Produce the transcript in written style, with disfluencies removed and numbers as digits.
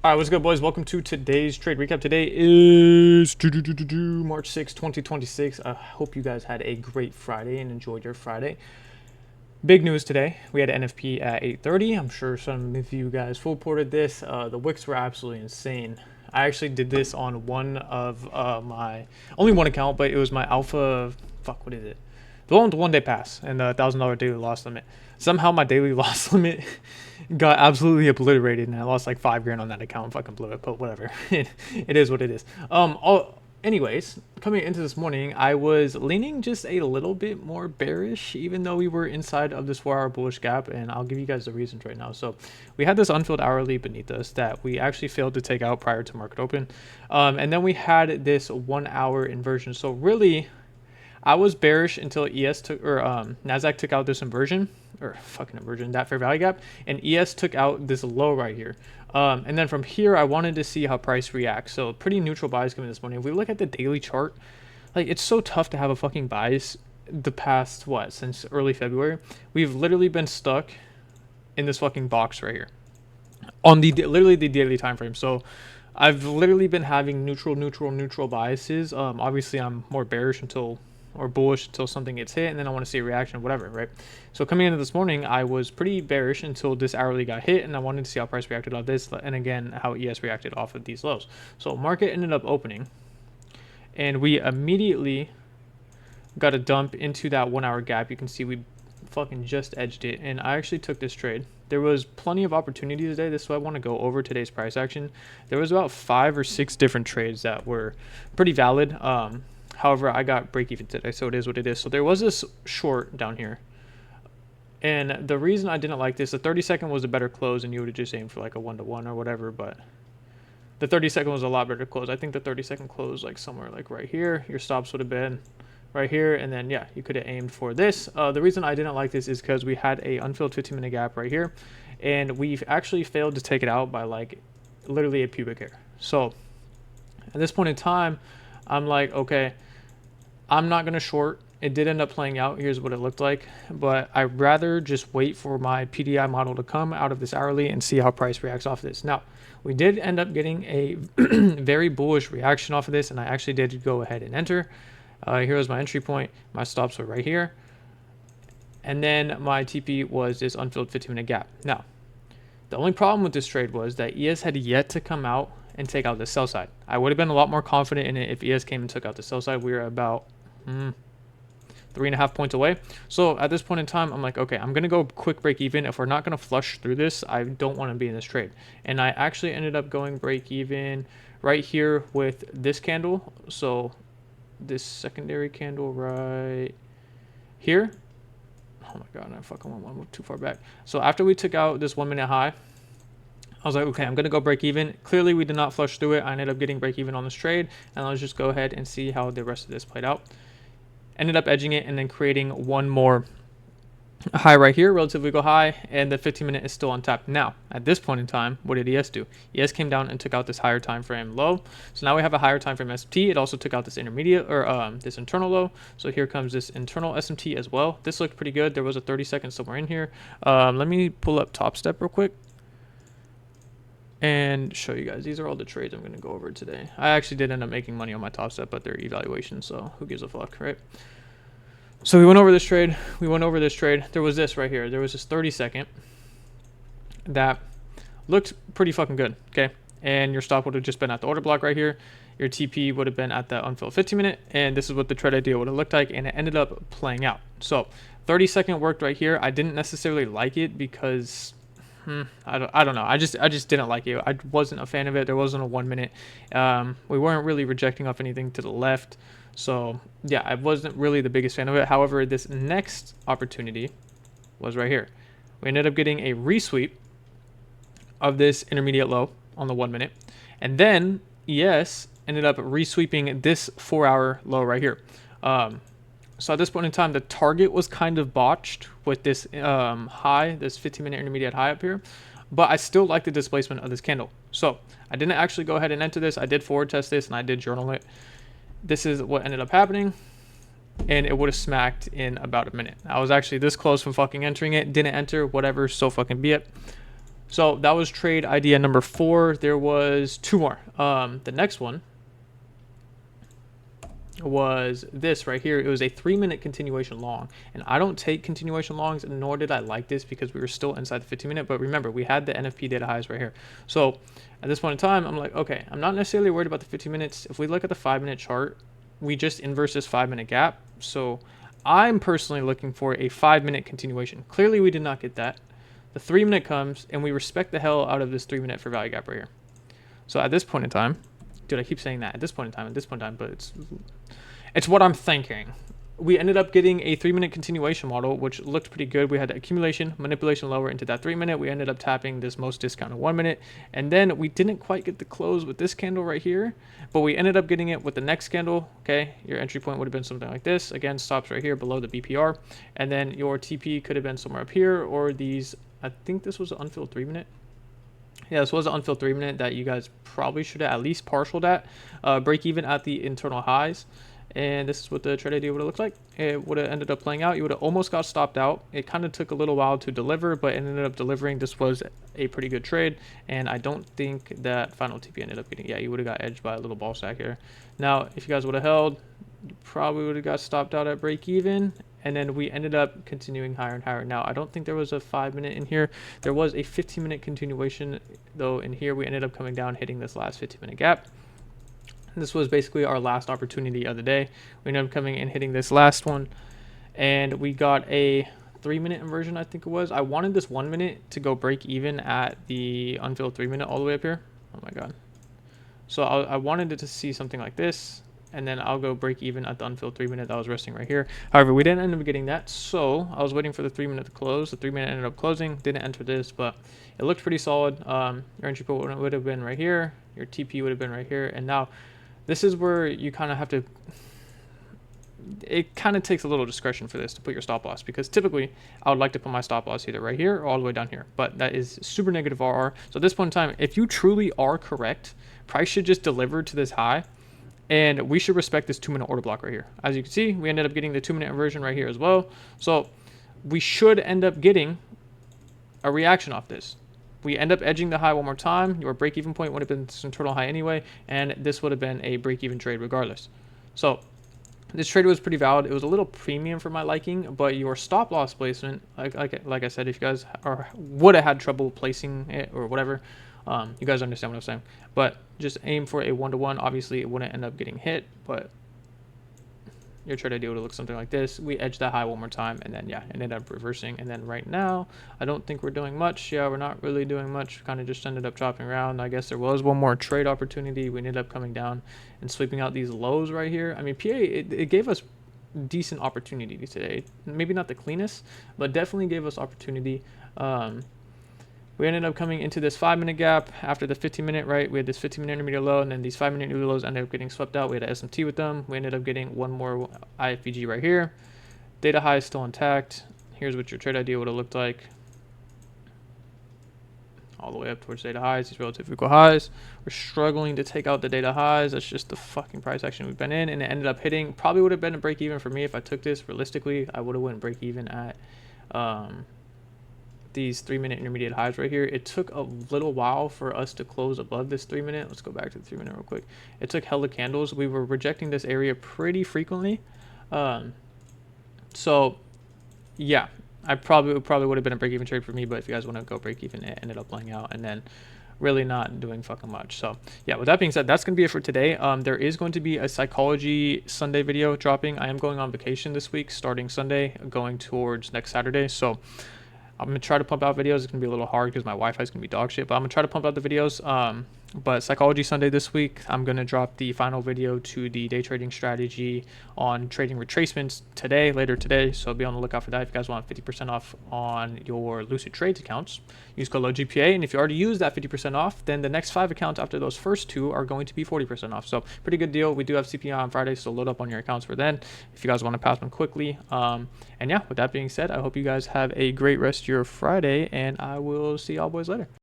All right, what's good, boys? Welcome to today's trade recap. Today is March 6, 2026. I hope you guys had a great Friday and enjoyed your Friday. Big news today. We had NFP at 8:30. I'm sure some of you guys full ported this. The wicks were absolutely insane. I actually did this on one of my only one account, but it was my alpha. Fuck, what is it? The one with the 1 day pass and the $1,000 daily loss limit. Somehow my daily loss limit got absolutely obliterated, and I lost like 5 grand on that account. Fucking blew it, but whatever. It is what it is. Anyways, coming into this morning, I was leaning just a little bit more bearish, even though we were inside of this 4-hour bullish gap, and I'll give you guys the reasons right now. So we had this unfilled hourly beneath us that we actually failed to take out prior to market open, and then we had this 1-hour inversion. So really, I was bearish until ES took, or Nasdaq took out this inversion, or fucking inversion, that fair value gap, and ES took out this low right here. And then from here, I wanted to see how price reacts. So pretty neutral bias coming this morning. If we look at the daily chart, like, it's so tough to have a fucking bias the past, since early February. We've literally been stuck in this fucking box right here on literally the daily time frame. So I've literally been having neutral biases. Obviously I'm more bearish or bullish until something gets hit, and then I want to see a reaction, whatever, right? So coming into this morning, I was pretty bearish until this hourly got hit, and I wanted to see how price reacted off this, and again, how ES reacted off of these lows. So market ended up opening, and we immediately got a dump into that 1-hour gap. You can see we fucking just edged it, and I actually took this trade. There was plenty of opportunity today. This is why I want to go over today's price action. There was about 5 or 6 different trades that were pretty valid. However, I got break even today, so it is what it is. So there was this short down here. And the reason I didn't like this, the 30-second was a better close, and you would have just aimed for like a 1-to-1 or whatever, but the 30-second was a lot better close. I think the 30-second close like somewhere like right here. Your stops would have been right here, and then yeah, you could have aimed for this. The reason I didn't like this is because we had a unfilled 15-minute gap right here, and we've actually failed to take it out by like literally a pubic hair. So at this point in time, I'm like, okay, I'm not going to short. It did end up playing out. Here's what it looked like. But I'd rather just wait for my PDI model to come out of this hourly and see how price reacts off of this. Now, we did end up getting a very bullish reaction off of this, and I actually did go ahead and enter. Here was my entry point. My stops were right here. And then my TP was this unfilled 15-minute gap. Now, the only problem with this trade was that ES had yet to come out and take out the sell side. I would have been a lot more confident in it if ES came and took out the sell side. We were about 3.5 points away. So at this point in time, I'm like, okay, I'm going to go quick break even. If we're not going to flush through this, I don't want to be in this trade. And I actually ended up going break even right here with this candle. So this secondary candle right here. Oh my God, I fucking went one too far back. So after we took out this 1-minute high, I was like, okay, I'm going to go break even. Clearly, we did not flush through it. I ended up getting break even on this trade. And let's just go ahead and see how the rest of this played out. Ended up edging it and then creating one more high right here, relatively go high, and the 15-minute is still untapped. Now, at this point in time, what did ES do? ES came down and took out this higher time frame low. So now we have a higher time frame SMT. It also took out this intermediate, or this internal low. So here comes this internal SMT as well. This looked pretty good. There was a 30-second somewhere in here. Let me pull up Top Step real quick and show you guys. These are all the trades I'm going to go over today. I actually did end up making money on my Top Step, but they're evaluation, so who gives a fuck, right? So we went over this trade. There was this right here. There was this 30-second that looked pretty fucking good, okay? And your stop would have just been at the order block right here. Your TP would have been at the unfilled 15-minute, and this is what the trade idea would have looked like, and it ended up playing out. So 30-second worked right here. I didn't necessarily like it because I don't know. I just didn't like it. I wasn't a fan of it. There wasn't a 1-minute. We weren't really rejecting off anything to the left. So yeah, I wasn't really the biggest fan of it. However, this next opportunity was right here. We ended up getting a resweep of this intermediate low on the 1-minute. And then ES ended up resweeping this 4-hour low right here. So at this point in time, the target was kind of botched with this high, this 15-minute intermediate high up here, but I still like the displacement of this candle. So I didn't actually go ahead and enter this. I did forward test this and I did journal it. This is what ended up happening, and it would have smacked in about a minute. I was actually this close from fucking entering it, didn't enter, whatever, so fucking be it. So that was trade idea number 4. There was 2 more. The next one was this right here. It was a 3-minute continuation long, and I don't take continuation longs, nor did I like this because we were still inside the 15-minute. But remember, we had the NFP data highs right here. So at this point in time, I'm like, okay, I'm not necessarily worried about the 15 minutes. If we look at the 5-minute chart, we just inverse this 5-minute gap. So I'm personally looking for a 5-minute continuation. Clearly we did not get that. The 3-minute comes, and we respect the hell out of this 3-minute for value gap right here. So at this point in time, dude, I keep saying that at this point in time, but it's what I'm thinking. We ended up getting a 3-minute continuation model, which looked pretty good. We had accumulation, manipulation lower into that 3-minute. We ended up tapping this most discounted 1-minute, and then we didn't quite get the close with this candle right here, but we ended up getting it with the next candle. Okay, your entry point would have been something like this. Again, stops right here below the BPR, and then your TP could have been somewhere up here, or these. I think this was an unfilled 3-minute. Yeah, this was an unfilled 3-minute that you guys probably should have at least partialed at. Break even at the internal highs. And this is what the trade idea would have looked like. It would have ended up playing out. You would have almost got stopped out. It kind of took a little while to deliver, but it ended up delivering. This was a pretty good trade, and I don't think that final TP ended up getting. Yeah, you would have got edged by a little ball stack here. Now, if you guys would have held, you probably would have got stopped out at break even, and then we ended up continuing higher and higher. Now, I don't think there was a 5-minute in here. There was a 15-minute continuation, though. In here, we ended up coming down, hitting this last 15-minute gap. This was basically our last opportunity of the day. We ended up coming and hitting this last one, and we got a 3-minute inversion, I think it was. I wanted this 1-minute to go break even at the unfilled 3-minute all the way up here. Oh my god. So I wanted it to see something like this, and then I'll go break even at the unfilled 3-minute that was resting right here. However, we didn't end up getting that, so I was waiting for the 3-minute to close. The 3-minute ended up closing. Didn't enter this, but it looked pretty solid. Your entry point would have been right here. Your TP would have been right here, and now this is where you kind of have to, it kind of takes a little discretion for this to put your stop loss, because typically I would like to put my stop loss either right here or all the way down here, but that is super negative RR. So at this point in time, if you truly are correct, price should just deliver to this high, and we should respect this 2-minute order block right here. As you can see, we ended up getting the 2-minute inversion right here as well. So we should end up getting a reaction off this. We end up edging the high one more time. Your break-even point would have been this internal high anyway, and this would have been a break-even trade regardless. So this trade was pretty valid. It was a little premium for my liking, but your stop loss placement, like I said, if you guys would have had trouble placing it or whatever, you guys understand what I'm saying. But just aim for a 1-to-1. Obviously, it wouldn't end up getting hit, but your trade idea would look something like this. We edged that high one more time, and then yeah, ended up reversing. And then right now, I don't think we're doing much. Yeah, we're not really doing much. Kind of just ended up chopping around. I guess there was one more trade opportunity. We ended up coming down and sweeping out these lows right here. I mean, PA, it gave us decent opportunity today. Maybe not the cleanest, but definitely gave us opportunity. We ended up coming into this 5-minute gap after the 15-minute, right? We had this 15-minute intermediate low, and then these 5-minute new lows ended up getting swept out. We had an SMT with them. We ended up getting one more IFVG right here. Data high is still intact. Here's what your trade idea would have looked like. All the way up towards data highs, these relative equal highs. We're struggling to take out the data highs. That's just the fucking price action we've been in, and it ended up hitting. Probably would have been a break even for me if I took this. Realistically, I would have went break even at these 3-minute intermediate highs right here. It took a little while for us to close above this 3-minute. Let's go back to the 3-minute real quick. It took hella candles. We were rejecting this area pretty frequently. So yeah, I probably would have been a break-even trade for me, but if you guys want to go break-even, it ended up playing out and then really not doing fucking much. So yeah, with that being said, that's going to be it for today. There is going to be a psychology Sunday video dropping. I am going on vacation this week, starting Sunday, going towards next Saturday. So I'm going to try to pump out videos. It's going to be a little hard because my Wi-Fi is going to be dog shit, but I'm going to try to pump out the videos. But Psychology Sunday this week, I'm going to drop the final video to the day trading strategy on trading retracements today, later today. So be on the lookout for that. If you guys want 50% off on your Lucid Trades accounts, use code LoeGpa. And if you already use that 50% off, then the next 5 accounts after those first 2 are going to be 40% off. So pretty good deal. We do have CPI on Friday, so load up on your accounts for then if you guys want to pass them quickly. And yeah, with that being said, I hope you guys have a great rest of your Friday, and I will see y'all boys later.